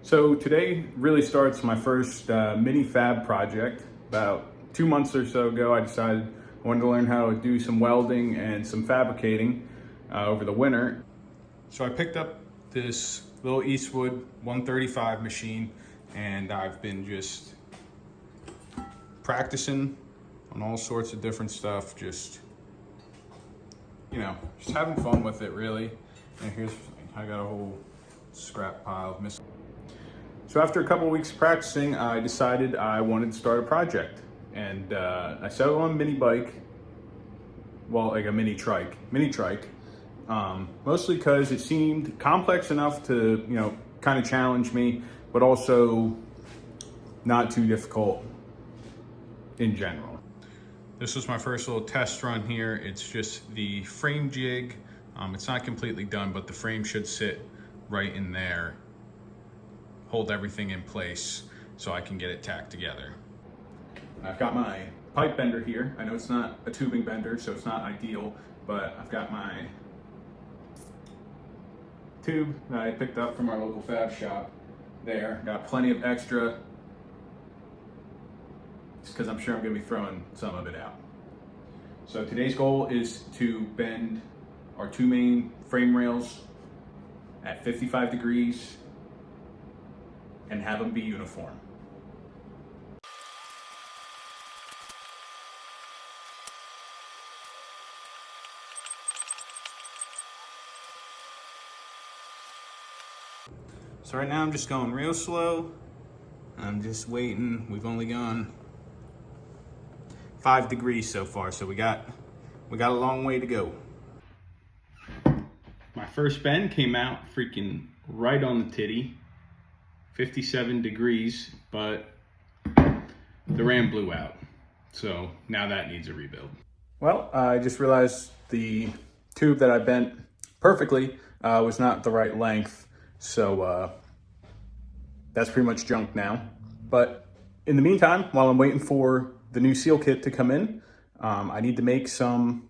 So today really starts my first mini fab project. About 2 months or so ago, I decided I wanted to learn how to do some welding and some fabricating over the winter. So I picked up this little Eastwood 135 machine, and I've been just practicing on all sorts of different stuff, just having fun with it really. And I got a whole scrap pile of missing. So after a couple of weeks practicing, I decided I wanted to start a project. And I settled on a mini bike, well, like a mini trike, mostly because it seemed complex enough to, kind of challenge me, but also not too difficult in general. This was my first little test run here. It's just the frame jig. It's not completely done, but the frame should sit right in there, hold everything in place so I can get it tacked together. I've got my pipe bender here. I know it's not a tubing bender, so it's not ideal, but I've got my tube that I picked up from our local fab shop there. Got plenty of extra, just because I'm sure I'm gonna be throwing some of it out. So today's goal is to bend our two main frame rails at 55 degrees and have them be uniform. So right now I'm just going real slow. I'm just waiting. We've only gone 5 degrees so far, so we got a long way to go. My first bend came out freaking right on the titty. 57 degrees, but the ram blew out. So now that needs a rebuild. Well, I just realized the tube that I bent perfectly was not the right length. So that's pretty much junk now. But in the meantime, while I'm waiting for the new seal kit to come in, I need to make some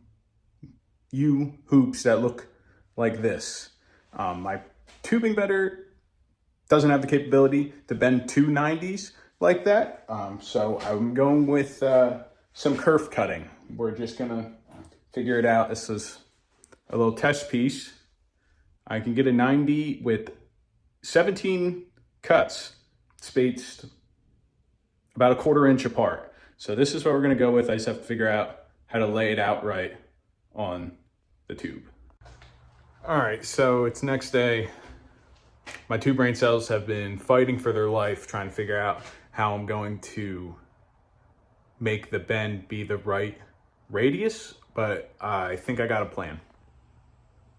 U-hoops that look like this. My tubing bender doesn't have the capability to bend two 90s like that. So I'm going with some kerf cutting. We're just gonna figure it out. This is a little test piece. I can get a 90 with 17 cuts spaced about a 1/4 inch apart. So this is what we're gonna go with. I just have to figure out how to lay it out right on the tube. All right, so it's next day. My two brain cells have been fighting for their life, trying to figure out how I'm going to make the bend be the right radius, but I think I got a plan.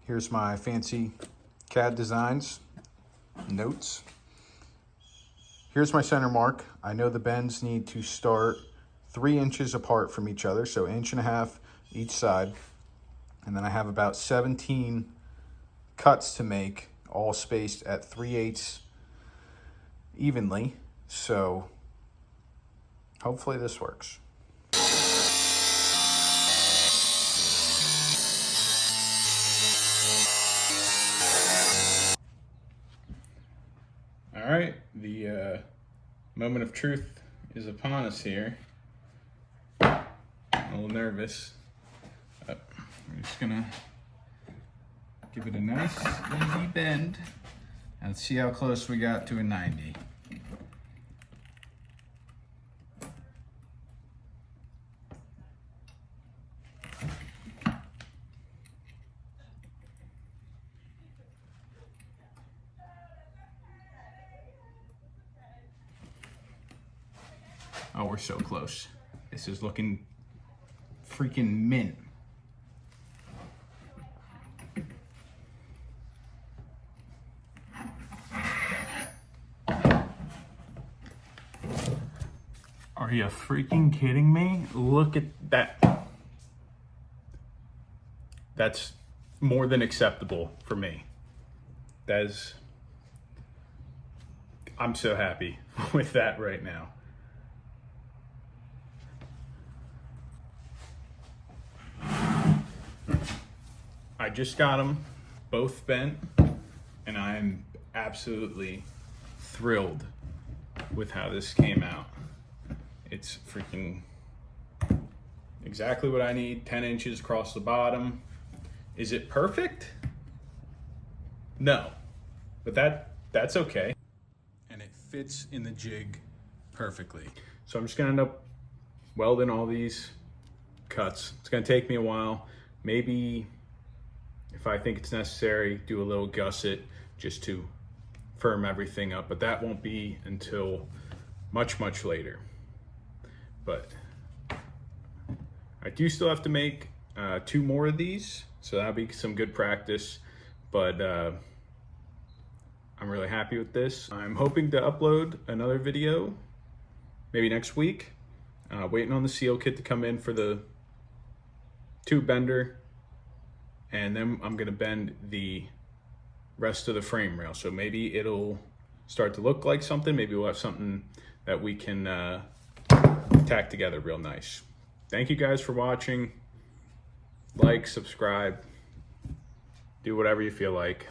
Here's my fancy CAD designs, notes. Here's my center mark. I know the bends need to start 3 inches apart from each other, so 1.5 inches each side. And then I have about 17 cuts to make, all spaced at 3/8 evenly. So hopefully this works. All right, the moment of truth is upon us here. I'm a little nervous. We're just gonna give it a nice easy bend and see how close we got to a 90. Oh, we're so close. This is looking freaking mint. Are you freaking kidding me? Look at that. That's more than acceptable for me. I'm so happy with that right now. I just got them both bent, and I'm absolutely thrilled with how this came out. It's freaking exactly what I need. 10 inches across the bottom. Is it perfect? No, but that's okay. And it fits in the jig perfectly. So I'm just gonna end up welding all these cuts. It's gonna take me a while. Maybe if I think it's necessary, do a little gusset just to firm everything up, but that won't be until much later. But I do still have to make 2 more of these, so that'll be some good practice. But I'm really happy with this. I'm hoping to upload another video maybe next week. Waiting on the seal kit to come in for the tube bender, and then I'm gonna bend the rest of the frame rail. So maybe it'll start to look like something. Maybe we'll have something that we can tack together real nice. Thank you guys for watching. Like, subscribe, do whatever you feel like.